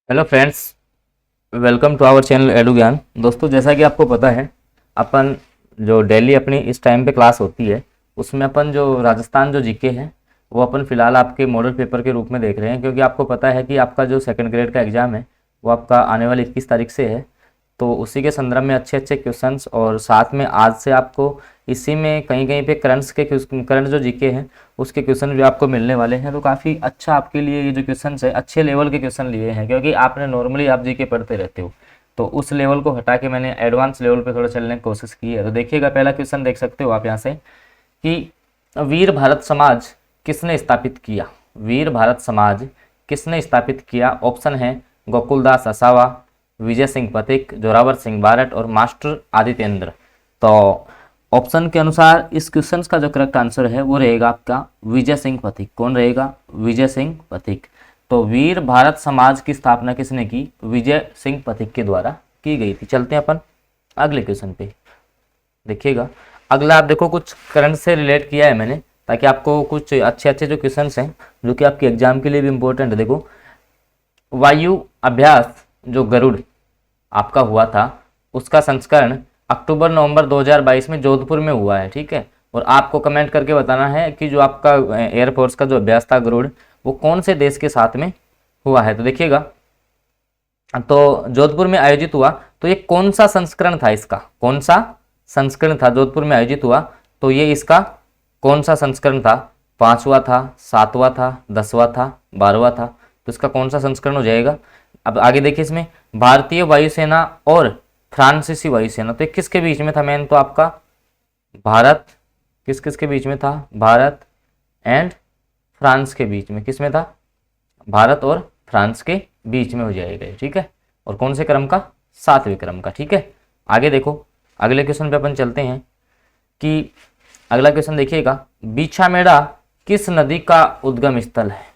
Hello friends, welcome to our channel edu Gyan. दोस्तों, जैसा कि आपको पता है, अपन जो डेली अपनी इस टाइम पे क्लास होती है उसमें अपन जो राजस्थान जो जीके है वो अपन फिलहाल आपके मॉडल पेपर के रूप में देख रहे हैं, क्योंकि आपको पता है कि आपका जो सेकंड ग्रेड का एग्ज़ाम है वो आपका आने वाली 21 तारीख से है। तो उसी के संदर्भ में अच्छे अच्छे क्वेश्चंस और साथ में आज से आपको इसी में कहीं कहीं पे करंट जो जीके हैं उसके क्वेश्चन भी आपको मिलने वाले हैं। तो काफ़ी अच्छा आपके लिए ये जो क्वेश्चन है, अच्छे लेवल के क्वेश्चन लिए हैं, क्योंकि आपने नॉर्मली आप जीके पढ़ते रहते हो, तो उस लेवल को हटा के मैंने एडवांस लेवल पे थोड़ा चलने की कोशिश की है। तो देखिएगा, पहला क्वेश्चन देख सकते हो आप यहाँ से कि वीर भारत समाज किसने स्थापित किया। वीर भारत समाज किसने स्थापित किया? ऑप्शन है गोकुलदास असावा, विजय सिंह पथिक, जोरावर सिंह बारट और मास्टर आदित्येंद्र। तो ऑप्शन के अनुसार इस क्वेश्चन का जो करेक्ट आंसर है वो रहेगा आपका विजय सिंह पथिक। कौन रहेगा? विजय सिंह पथिक। तो वीर भारत समाज की स्थापना किसने की? विजय सिंह पथिक के द्वारा की गई थी। चलते हैं अपन अगले क्वेश्चन पे। देखिएगा, अगला आप देखो, कुछ करंट से रिलेट किया है मैंने ताकि आपको कुछ अच्छे अच्छे जो क्वेश्चन हैं जो कि आपके एग्जाम के लिए भी इंपॉर्टेंट है। देखो, वायु अभ्यास जो गरुड़ आपका हुआ था उसका संस्करण अक्टूबर नवंबर 2022 में जोधपुर में हुआ है, ठीक है। और आपको कमेंट करके बताना है कि जो आपका एयरफोर्स का जो अभ्यास था गरुड़, वो कौन से देश के साथ में हुआ है। तो देखिएगा, तो जोधपुर में आयोजित हुआ, तो ये कौन सा संस्करण था इसका? कौन सा संस्करण था? जोधपुर में आयोजित हुआ तो ये इसका कौन सा संस्करण था? 5वां था, 7वां था, 10वां था, 12वां था। तो इसका कौन सा संस्करण हो जाएगा? अब आगे देखिए, इसमें भारतीय वायुसेना और फ्रांसीसी वायुसेना, तो ये किसके बीच में था? मेन तो आपका भारत, किस किस के बीच में था? भारत एंड फ्रांस के बीच में। किस में था? भारत और फ्रांस के बीच में हो जाएगा, ठीक है। और कौन से क्रम का? 7वें क्रम का, ठीक है। आगे देखो, अगले क्वेश्चन पे अपन चलते हैं कि अगला क्वेश्चन देखिएगा, बीछामेड़ा किस नदी का उद्गम स्थल है?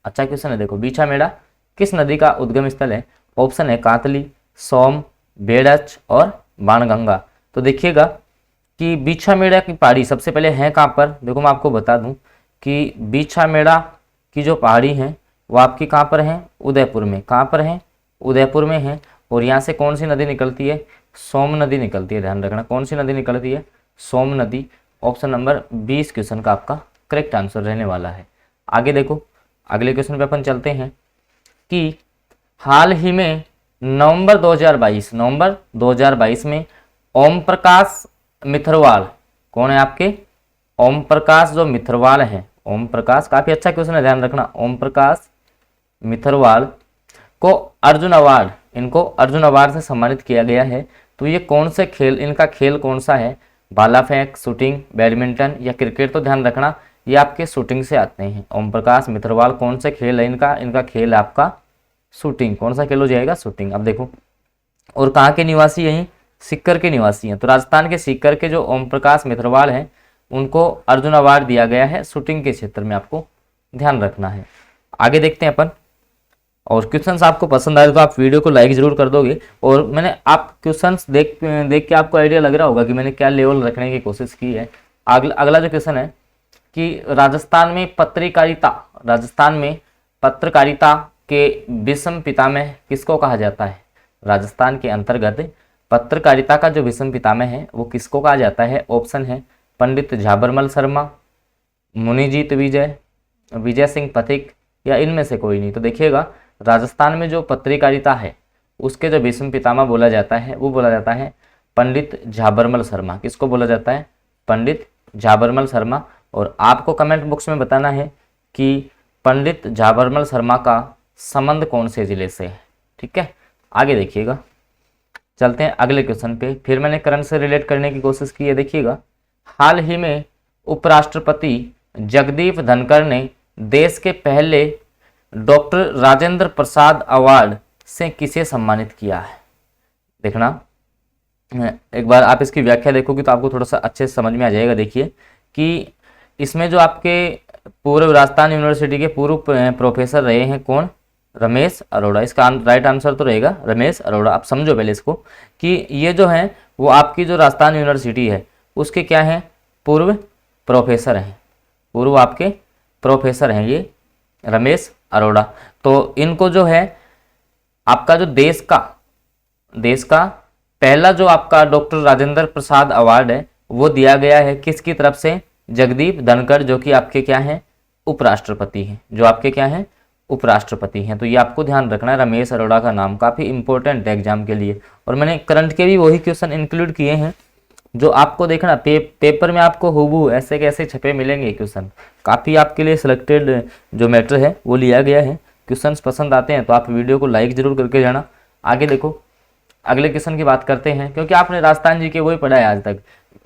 अच्छा क्वेश्चन है। देखो, बीछामेड़ा किस नदी का उद्गम स्थल है? ऑप्शन है कातली, सोम, बेड़च और बाणगंगा। तो देखिएगा कि बीछामेड़ा की पहाड़ी सबसे पहले है कहाँ पर? देखो, मैं आपको बता दूं कि बीछामेड़ा की जो पहाड़ी है वो आपकी कहाँ पर है? उदयपुर में। कहाँ पर है? उदयपुर में है। और यहाँ से कौन सी नदी निकलती है? सोम नदी निकलती है। ध्यान रखना, कौन सी नदी निकलती है? सोम नदी। ऑप्शन नंबर 20 क्वेश्चन का आपका करेक्ट आंसर रहने वाला है। आगे देखो, अगले क्वेश्चन पे अपन चलते हैं कि हाल ही में नवंबर 2022 में ओम प्रकाश मिथरवाल, कौन है आपके? ओम प्रकाश जो मिथरवाल है, ओम प्रकाश, काफी अच्छा क्वेश्चन है, ध्यान रखना। ओम प्रकाश मिथरवाल को अर्जुन अवार्ड, इनको अर्जुन अवार्ड से सम्मानित किया गया है। तो ये कौन से खेल, इनका खेल कौन सा है? भाला फेंक, शूटिंग, बैडमिंटन या क्रिकेट? तो ध्यान रखना, ये आपके शूटिंग से आते हैं। ओम प्रकाश मिथरवाल, कौन से खेल है इनका? इनका खेल है आपका शूटिंग। कौन सा खेल हो जाएगा? शूटिंग। अब देखो, और कहाँ के निवासी? यहीं सीकर के निवासी हैं। तो राजस्थान के सीकर के जो ओम प्रकाश मिथरवाल हैं उनको अर्जुन अवार्ड दिया गया है शूटिंग के क्षेत्र में, आपको ध्यान रखना है। आगे देखते हैं अपन, और क्वेश्चंस आपको पसंद आए तो आप वीडियो को लाइक जरूर कर दोगे। और मैंने आप क्वेश्चंस देख देख के आपको आइडिया लग रहा होगा कि मैंने क्या लेवल रखने की कोशिश की है। अगला जो क्वेश्चन है कि राजस्थान में पत्रकारिता के विश्व पितामह किसको कहा जाता है? राजस्थान के अंतर्गत पत्रकारिता का जो विश्व पितामह है वो किसको कहा जाता है? ऑप्शन है पंडित झाबरमल शर्मा, मुनिजीत विजय, विजय सिंह पथिक या इनमें से कोई नहीं। तो देखिएगा, राजस्थान में जो पत्रकारिता है उसके जो विश्व पितामह बोला जाता है वो बोला जाता है पंडित झाबरमल शर्मा। किसको बोला जाता है? पंडित झाबरमल शर्मा। और आपको कमेंट बॉक्स में बताना है कि पंडित झाबरमल शर्मा का संबंध कौन से जिले से है, ठीक है। आगे देखिएगा, चलते हैं अगले क्वेश्चन पे। फिर मैंने करंट से रिलेट करने की कोशिश की है। देखिएगा, हाल ही में उपराष्ट्रपति जगदीप धनखड़ ने देश के पहले डॉक्टर राजेंद्र प्रसाद अवार्ड से किसे सम्मानित किया है? देखना, एक बार आप इसकी व्याख्या देखोगे तो आपको थोड़ा सा अच्छे से समझ में आ जाएगा। देखिए कि इसमें जो आपके पूर्व राजस्थान यूनिवर्सिटी के पूर्व प्रोफेसर रहे हैं, कौन? रमेश अरोड़ा। इसका राइट आंसर तो रहेगा रमेश अरोड़ा। आप समझो पहले इसको कि ये जो है वो आपकी जो राजस्थान यूनिवर्सिटी है उसके क्या हैं? पूर्व प्रोफेसर हैं, पूर्व आपके प्रोफेसर हैं ये रमेश अरोड़ा। तो इनको जो है आपका जो देश का पहला जो आपका डॉक्टर राजेंद्र प्रसाद अवार्ड है वो दिया गया है किसकी तरफ से? जगदीप धनखड़, जो कि आपके क्या हैं? उपराष्ट्रपति हैं, जो आपके क्या हैं? उपराष्ट्रपति हैं। तो ये आपको ध्यान रखना है, रमेश अरोड़ा का नाम काफ़ी इंपॉर्टेंट है एग्जाम के लिए। और मैंने करंट के भी वही क्वेश्चन इंक्लूड किए हैं जो आपको देखना पेपर में आपको हूबहू ऐसे कैसे छपे मिलेंगे क्वेश्चन। काफ़ी आपके लिए सिलेक्टेड जो मैटर है वो लिया गया है। क्वेश्चंस पसंद आते हैं तो आप वीडियो को लाइक जरूर करके जाना। आगे देखो, अगले क्वेश्चन की बात करते हैं, क्योंकि आपने राजस्थान जी के वही पढ़ा है आज तक,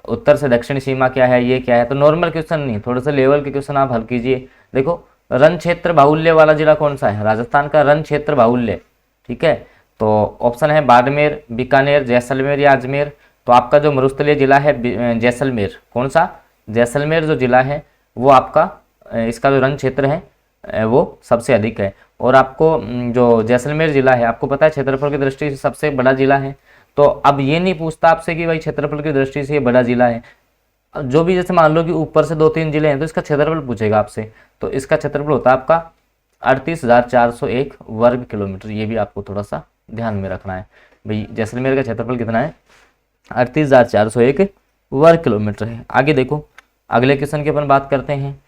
उत्तर से दक्षिण सीमा क्या है, ये क्या है, तो नॉर्मल क्वेश्चन नहीं, थोड़े से लेवल के क्वेश्चन आप हल कीजिए। देखो, रण क्षेत्र बाहुल्य वाला जिला कौन सा है? राजस्थान का रण क्षेत्र बाहुल्य, ठीक है। तो ऑप्शन है बाड़मेर, बीकानेर, जैसलमेर या अजमेर। तो आपका जो मरुस्थलीय जिला है जैसलमेर, कौन सा? जैसलमेर जो जिला है वो आपका इसका जो रण क्षेत्र है वो सबसे अधिक है। और आपको जो जैसलमेर जिला है आपको पता है क्षेत्रफल की दृष्टि से सबसे बड़ा जिला है। तो अब ये नहीं पूछता आपसे कि भाई क्षेत्रफल की दृष्टि से ये बड़ा जिला है, जो भी जैसे मान लो कि ऊपर से 2-3 जिले हैं तो इसका क्षेत्रफल पूछेगा आपसे। तो इसका क्षेत्रफल होता है आपका 38,401 वर्ग किलोमीटर। ये भी आपको थोड़ा सा ध्यान में रखना है भाई, जैसलमेर का क्षेत्रफल कितना है? 38,401 वर्ग किलोमीटर है। आगे देखो, अगले क्वेश्चन की अपन बात करते हैं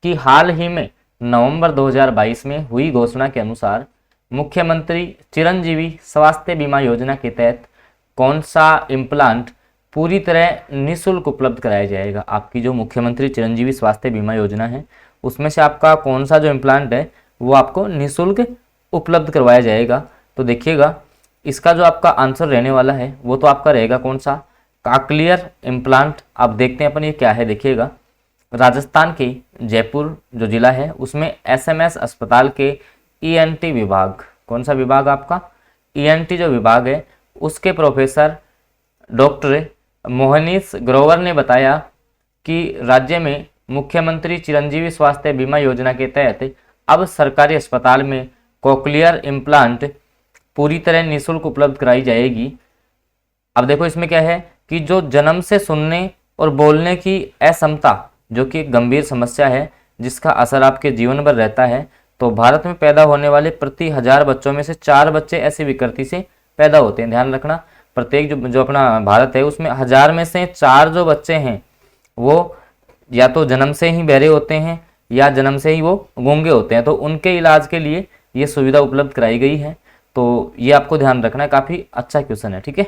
कि हाल ही में नवंबर 2022 में हुई घोषणा के अनुसार मुख्यमंत्री चिरंजीवी स्वास्थ्य बीमा योजना के तहत कौन सा इम्प्लांट पूरी तरह निःशुल्क उपलब्ध कराया जाएगा? आपकी जो मुख्यमंत्री चिरंजीवी स्वास्थ्य बीमा योजना है उसमें से आपका कौन सा जो इम्प्लांट है वो आपको निःशुल्क उपलब्ध करवाया जाएगा? तो देखिएगा, इसका जो आपका आंसर रहने वाला है वो तो आपका रहेगा कौन सा? Cochlear implant. अब देखते हैं अपन ये क्या है। देखिएगा, राजस्थान के जयपुर जो जिला है उसमें एसएमएस अस्पताल के ईएनटी विभाग, कौन सा विभाग आपका? ईएनटी जो विभाग है उसके प्रोफेसर डॉक्टर मोहनीश ग्रोवर ने बताया कि राज्य में मुख्यमंत्री चिरंजीवी स्वास्थ्य बीमा योजना के तहत अब सरकारी अस्पताल में कॉकलियर इम्प्लांट पूरी तरह निःशुल्क उपलब्ध कराई जाएगी। अब देखो, इसमें क्या है कि जो जन्म से सुनने और बोलने की अक्षमता जो कि एक गंभीर समस्या है जिसका असर आपके जीवन भर रहता है, तो भारत में पैदा होने वाले प्रति 1000 बच्चों में से 4 बच्चे ऐसी विकृति से पैदा होते हैं। ध्यान रखना, प्रत्येक जो अपना भारत है उसमें 1000 में से 4 जो बच्चे हैं वो या तो जन्म से ही बहरे होते हैं या जन्म से ही वो गूंगे होते हैं। तो उनके इलाज के लिए ये सुविधा उपलब्ध कराई गई है। तो ये आपको ध्यान रखना है, काफ़ी अच्छा क्वेश्चन है, ठीक है।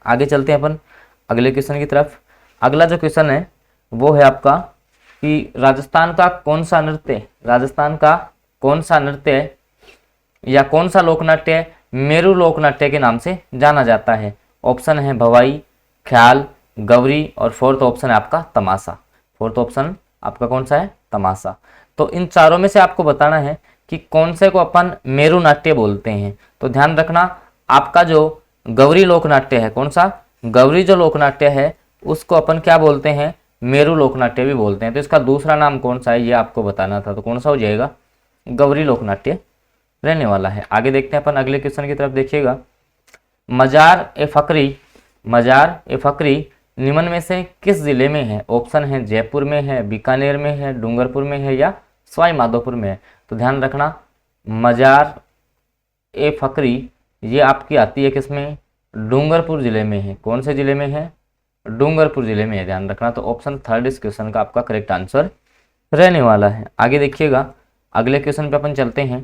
आगे चलते हैं अपन अगले क्वेश्चन की तरफ। अगला जो क्वेश्चन है वो है आपका कि राजस्थान का कौन सा नृत्य या कौन सा लोकनाट्य मेरू लोकनाट्य के नाम से जाना जाता है? ऑप्शन है भवाई, ख्याल, गौरी और फोर्थ ऑप्शन है आपका तमाशा। फोर्थ ऑप्शन आपका कौन सा है? तमाशा। तो इन चारों में से आपको बताना है कि कौन से को अपन मेरू नाट्य बोलते हैं। तो ध्यान रखना, आपका जो गौरी लोकनाट्य है, कौन सा? गौरी जो लोकनाट्य है उसको अपन क्या बोलते हैं? मेरू लोकनाट्य भी बोलते हैं। तो इसका दूसरा नाम कौन सा है ये आपको बताना था, तो कौन सा हो जाएगा? गौरी लोकनाट्य रहने वाला है। आगे देखते हैं अपन अगले क्वेश्चन की तरफ। देखिएगा, मजार ए फकरी निम्न में से किस जिले में है? ऑप्शन है जयपुर में है, बीकानेर में है, डूंगरपुर में है या सवाई माधोपुर में है। तो ध्यान रखना, मजार ए फकरी ये आपकी आती है किसमें? डूंगरपुर जिले में है। कौन से जिले में है? डूंगरपुर जिले में है, ध्यान रखना। तो ऑप्शन थर्ड इस क्वेश्चन का आपका करेक्ट आंसर रहने वाला है। आगे देखिएगा, अगले क्वेश्चन पे अपन चलते हैं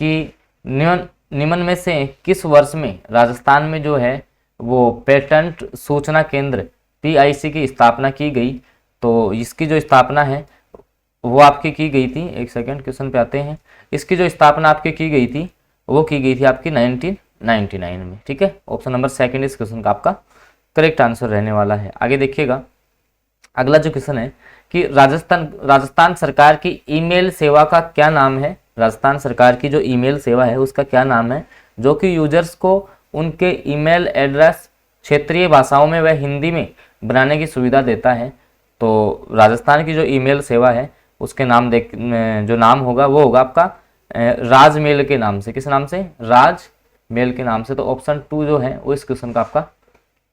कि निम्न में से किस वर्ष में राजस्थान में जो है वो पेटेंट सूचना केंद्र PIC की स्थापना की गई? तो इसकी जो स्थापना है वो आपकी की गई थी, एक सेकेंड क्वेश्चन पे आते हैं। इसकी जो स्थापना आपकी की गई थी वो की गई थी आपकी 1999 में, ठीक है। ऑप्शन नंबर सेकंड इस क्वेश्चन का आपका करेक्ट आंसर रहने वाला है। आगे देखिएगा, अगला जो क्वेश्चन है कि राजस्थान सरकार की ईमेल सेवा का क्या नाम है? राजस्थान सरकार की जो ईमेल सेवा है उसका क्या नाम है, जो कि यूजर्स को उनके ईमेल एड्रेस क्षेत्रीय भाषाओं में व हिंदी में बनाने की सुविधा देता है। तो राजस्थान की जो ईमेल सेवा है उसके नाम जो नाम होगा वो होगा आपका राजमेल के नाम से। किस नाम से? राजमेल के नाम से। तो ऑप्शन 2 जो है वो इस क्वेश्चन का आपका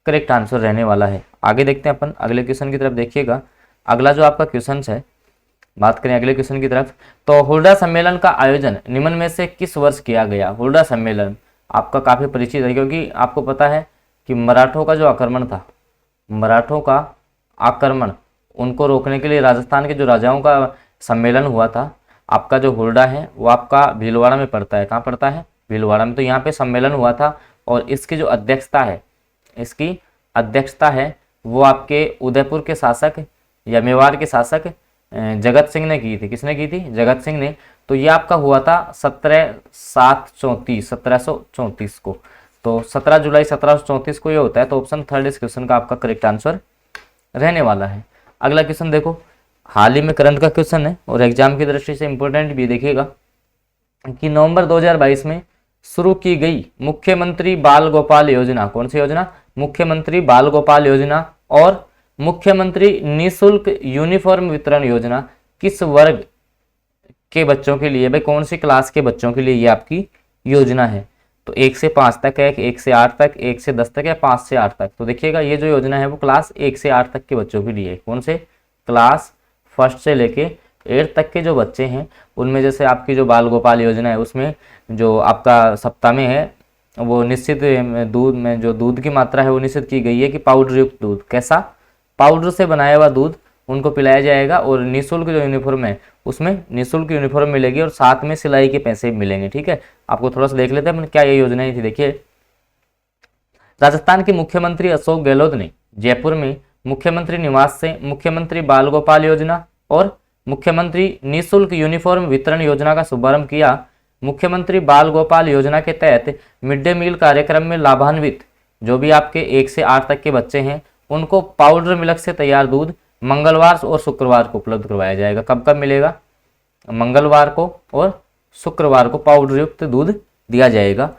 करेक्ट आंसर रहने वाला है। आगे देखते हैं अपन अगले क्वेश्चन की तरफ। देखिएगा, अगला जो आपका क्वेश्चन है बात करें अगले क्वेश्चन की तरफ, तो हुर्डा सम्मेलन का आयोजन निम्न में से किस वर्ष किया गया। हुर्डा सम्मेलन आपका काफ़ी परिचित है, क्योंकि आपको पता है कि मराठों का जो आक्रमण था, मराठों का आक्रमण, उनको रोकने के लिए राजस्थान के जो राजाओं का सम्मेलन हुआ था। आपका जो हुर्डा है वो आपका भीलवाड़ा में पड़ता है। कहाँ पड़ता है? भीलवाड़ा में। तो यहाँ पे सम्मेलन हुआ था और इसकी जो अध्यक्षता है, इसकी अध्यक्षता है वो आपके उदयपुर के शासक या मेवाड़ के शासक जगत सिंह ने की थी। किसने की थी? जगत सिंह ने। तो ये आपका हुआ था 1734 को। तो 17 जुलाई 1734 को ये होता है। तो ऑप्शन थर्ड इस क्वेश्चन का आपका करेक्ट आंसर रहने वाला है। अगला क्वेश्चन देखो, हाल ही में करंट का क्वेश्चन है और एग्जाम की दृष्टि से इंपॉर्टेंट भी। देखिएगा कि नवंबर 2022 में शुरू की गई मुख्यमंत्री बाल गोपाल योजना, कौन सी योजना? मुख्यमंत्री बाल गोपाल योजना और मुख्यमंत्री निःशुल्क यूनिफॉर्म वितरण योजना किस वर्ग के बच्चों के लिए, भाई कौन सी क्लास के बच्चों के लिए ये आपकी योजना है? तो 1 से 5 तक है, 1 से 8 तक, 1 से 10 तक या 5 से 8 तक। तो देखिएगा ये जो योजना है वो क्लास 1 से 8 तक के बच्चों के लिए। कौन से? क्लास फर्स्ट से लेके 8 तक के जो बच्चे हैं उनमें, जैसे आपकी जो बाल गोपाल योजना है उसमें जो आपका सप्ताह में है वो निश्चित दूध में जो दूध की मात्रा है वो निश्चित की गई है कि पाउडर युक्त दूध, कैसा? पाउडर से बनाया हुआ दूध उनको पिलाया जाएगा। और निःशुल्क जो यूनिफॉर्म है उसमें निःशुल्क यूनिफॉर्म मिलेगी और साथ में सिलाई के पैसे भी मिलेंगे। ठीक है, आपको थोड़ा सा देख लेते हैं क्या ये योजनाएं थी। देखिए, राजस्थान के मुख्यमंत्री अशोक गहलोत ने जयपुर में मुख्यमंत्री निवास से मुख्यमंत्री बाल गोपाल योजना और मुख्यमंत्री निःशुल्क यूनिफॉर्म वितरण योजना का शुभारंभ किया। मुख्यमंत्री बाल गोपाल योजना के तहत मिड डे मील कार्यक्रम में लाभान्वित जो भी आपके 1 से 8 तक के बच्चे हैं उनको पाउडर मिल्क से तैयार दूध मंगलवार और शुक्रवार को उपलब्ध करवाया जाएगा। कब कब मिलेगा? मंगलवार को और शुक्रवार को पाउडर युक्त दूध दिया जाएगा।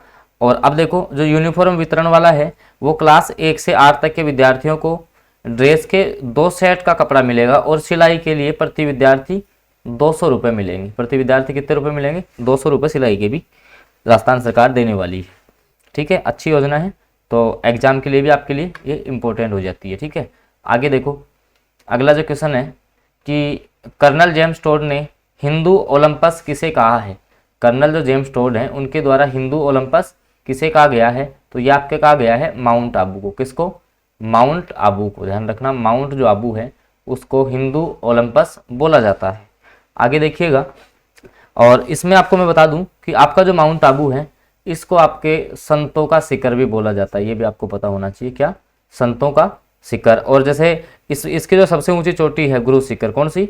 और अब देखो, जो यूनिफॉर्म वितरण वाला है वो क्लास 1 से 8 तक के विद्यार्थियों को ड्रेस के 2 सेट का कपड़ा मिलेगा और सिलाई के लिए प्रति विद्यार्थी 200 रुपये मिलेंगे। प्रति विद्यार्थी कितने रुपए मिलेंगे? 200 रुपये सिलाई के भी राजस्थान सरकार देने वाली है। ठीक है, अच्छी योजना है। तो एग्जाम के लिए भी आपके लिए ये इम्पोर्टेंट हो जाती है। ठीक है, आगे देखो, अगला जो क्वेश्चन है कि कर्नल जेम्स टोड ने हिंदू ओलंपस किसे कहा है। कर्नल जो जेम्स टोड हैं उनके द्वारा हिंदू ओलंपस किसे कहा गया है? तो ये आपके कहा गया है माउंट आबू को। किसको? माउंट आबू को। ध्यान रखना, माउंट जो आबू है उसको हिंदू ओलंपस बोला जाता है। आगे देखिएगा, और इसमें आपको मैं बता दूं कि आपका जो माउंट आबू है इसको आपके संतों का शिखर भी बोला जाता है। ये भी आपको पता होना चाहिए। क्या? संतों का शिखर। और जैसे इसकी जो सबसे ऊंची चोटी है गुरु शिखर, कौन सी?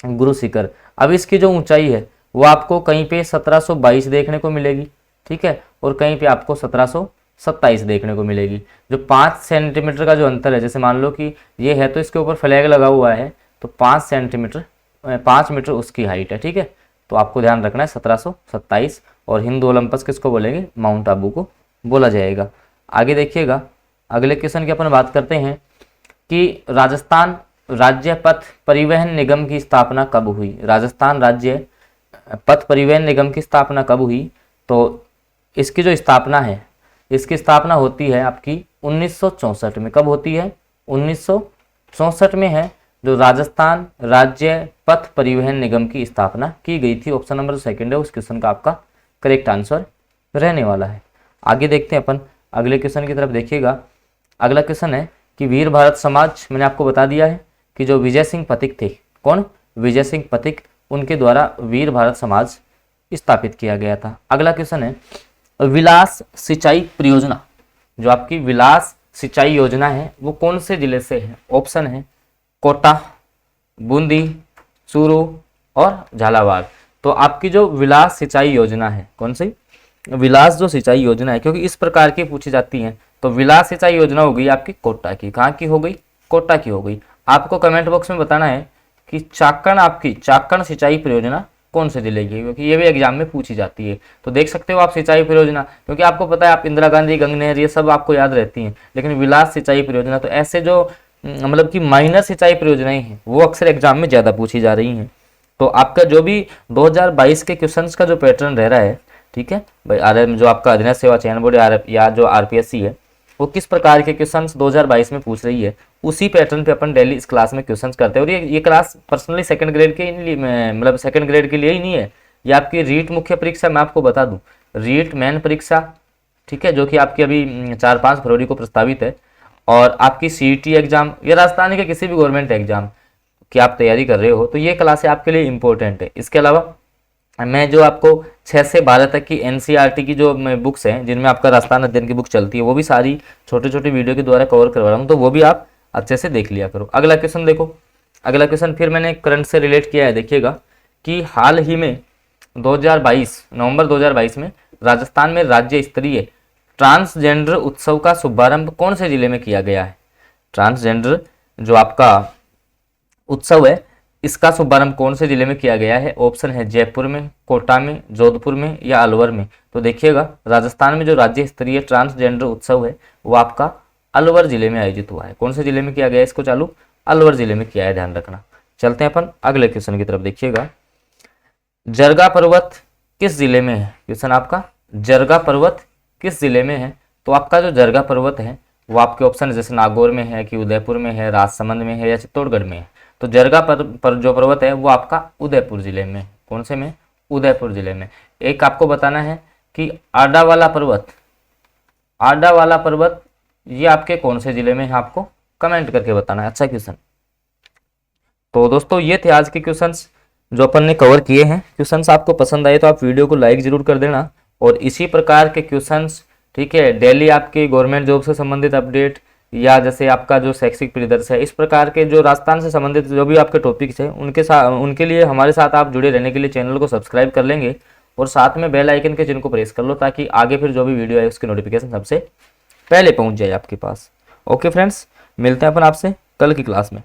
गुरु शिखर। अब इसकी जो ऊंचाई है वो आपको कहीं पे 1722 देखने को मिलेगी। ठीक है, और कहीं पे आपको 1727 देखने को मिलेगी। जो 5 सेंटीमीटर का जो अंतर है, जैसे मान लो कि ये है तो इसके ऊपर फ्लैग लगा हुआ है तो 5 मीटर उसकी हाइट है। ठीक है, तो आपको ध्यान रखना है 1727। और हिंदू ओलंपस किसको बोलेंगे? माउंट आबू को बोला जाएगा। आगे देखिएगा, अगले क्वेश्चन की अपन बात करते हैं कि राजस्थान राज्य पथ परिवहन निगम की स्थापना कब हुई। राजस्थान राज्य पथ परिवहन निगम की स्थापना कब हुई? तो इसकी जो स्थापना है, इसकी स्थापना होती है आपकी 1964 में। कब होती है? 1964 में है जो राजस्थान राज्य पथ परिवहन निगम की स्थापना की गई थी। ऑप्शन नंबर सेकंड है उस क्वेश्चन का आपका करेक्ट आंसर रहने वाला है। आगे देखते हैं अपन अगले क्वेश्चन की तरफ। देखिएगा, अगला क्वेश्चन है कि वीर भारत समाज, मैंने आपको बता दिया है कि जो विजय सिंह पथिक थे, कौन? विजय सिंह पथिक, उनके द्वारा वीर भारत समाज स्थापित किया गया था। अगला क्वेश्चन है विलास सिंचाई परियोजना, जो आपकी विलास सिंचाई योजना है वो कौन से जिले से है? ऑप्शन है कोटा, बूंदी, चूरू और झालावाड़। तो आपकी जो विलास सिंचाई योजना है, कौन सी? विलास जो सिंचाई योजना है, क्योंकि इस प्रकार की पूछी जाती है। तो विलास सिंचाई योजना हो गई आपकी कोटा की। कहाँ की हो गई? कोटा की हो गई। आपको कमेंट बॉक्स में बताना है कि चाकण सिंचाई परियोजना कौन से जिले की, क्योंकि ये भी एग्जाम में पूछी जाती है। तो देख सकते हो आप सिंचाई परियोजना, क्योंकि आपको पता है आप इंदिरा गांधी, गंगनहर ये सब आपको याद रहती हैं, लेकिन विलास सिंचाई परियोजना तो ऐसे जो मतलब कि माइनर सिंचाई परियोजनाएं हैं वो अक्सर एग्जाम में ज़्यादा पूछी जा रही हैं। तो आपका जो भी 2022 के क्वेश्चंस का जो पैटर्न रह रहा है, ठीक है भाई, आरएम जो आपका अधीनस्थ सेवा चयन बोर्ड या जो आरपीएससी है वो किस प्रकार के क्वेश्चंस 2022 में पूछ रही है उसी पैटर्न पे अपन डेली इस क्लास में क्वेश्चंस करते हैं। और ये क्लास पर्सनली सेकंड ग्रेड के लिए, मतलब सेकंड ग्रेड के लिए ही नहीं है, ये आपकी रीट मुख्य परीक्षा, मैं आपको बता दूं रीट मेन परीक्षा, ठीक है, जो कि आपकी अभी 4-5 फरवरी को प्रस्तावित है, और आपकी सीईटी एग्जाम या राजस्थान के किसी भी गवर्नमेंट एग्जाम की आप तैयारी कर रहे हो तो ये क्लासें आपके लिए इंपॉर्टेंट है। इसके अलावा मैं जो आपको 6 से 12 तक की एनसीईआरटी की जो बुक्स हैं जिनमें आपका राजस्थान अध्ययन की बुक चलती है, वो भी सारी छोटे छोटे वीडियो के द्वारा कवर करवा रहा हूँ, तो वो भी आप अच्छे से देख लिया करो। अगला क्वेश्चन देखो, अगला क्वेश्चन फिर मैंने करंट से रिलेट किया है। देखिएगा कि हाल ही में 2022 नवंबर 2022 में राजस्थान में राज्य स्तरीय ट्रांसजेंडर उत्सव का शुभारंभ कौन से जिले में किया गया है। ट्रांसजेंडर जो आपका उत्सव है इसका शुभारंभ कौन से जिले में किया गया है। ऑप्शन है जयपुर में, कोटा में, जोधपुर में या अलवर में। तो देखिएगा राजस्थान में जो राज्य स्तरीय ट्रांसजेंडर उत्सव है वो आपका अलवर जिले में आयोजित हुआ है। कौन से जिले में किया गया है इसको चालू, अलवर जिले में किया है, ध्यान रखना। चलते हैं अपन अगले क्वेश्चन की तरफ। देखिएगा जरगा पर्वत किस जिले में है। क्वेश्चन आपका जरगा पर्वत किस जिले में है। तो आपका जो जरगा पर्वत है वो आपके ऑप्शन जैसे नागौर में है कि उदयपुर में है, राजसमंद में है या चित्तौड़गढ़ में है। तो जरगा पर जो पर्वत है वो आपका उदयपुर जिले में। कौन से में, उदयपुर जिले में। एक आपको बताना है कि आडा वाला पर्वत, आडा वाला पर्वत ये आपके कौन से जिले में है, आपको कमेंट करके बताना है। अच्छा क्वेश्चन। तो दोस्तों ये थे आज के क्वेश्चंस जो अपन ने कवर किए हैं। क्वेश्चंस आपको पसंद आए तो आप वीडियो को लाइक जरूर कर देना, और इसी प्रकार के क्वेश्चंस, ठीक है, डेली आपकी गवर्नमेंट जॉब से संबंधित अपडेट या जैसे आपका जो शैक्षिक परिदृश्य है, इस प्रकार के जो राजस्थान से संबंधित जो भी आपके टॉपिक्स हैं उनके लिए हमारे साथ आप जुड़े रहने के लिए चैनल को सब्सक्राइब कर लेंगे, और साथ में बेल आइकन के चिन्ह को प्रेस कर लो ताकि आगे फिर जो भी वीडियो है उसकी नोटिफिकेशन सबसे पहले पहुंच जाए आपके पास। ओके फ्रेंड्स, मिलते हैं अपन आपसे कल की क्लास में।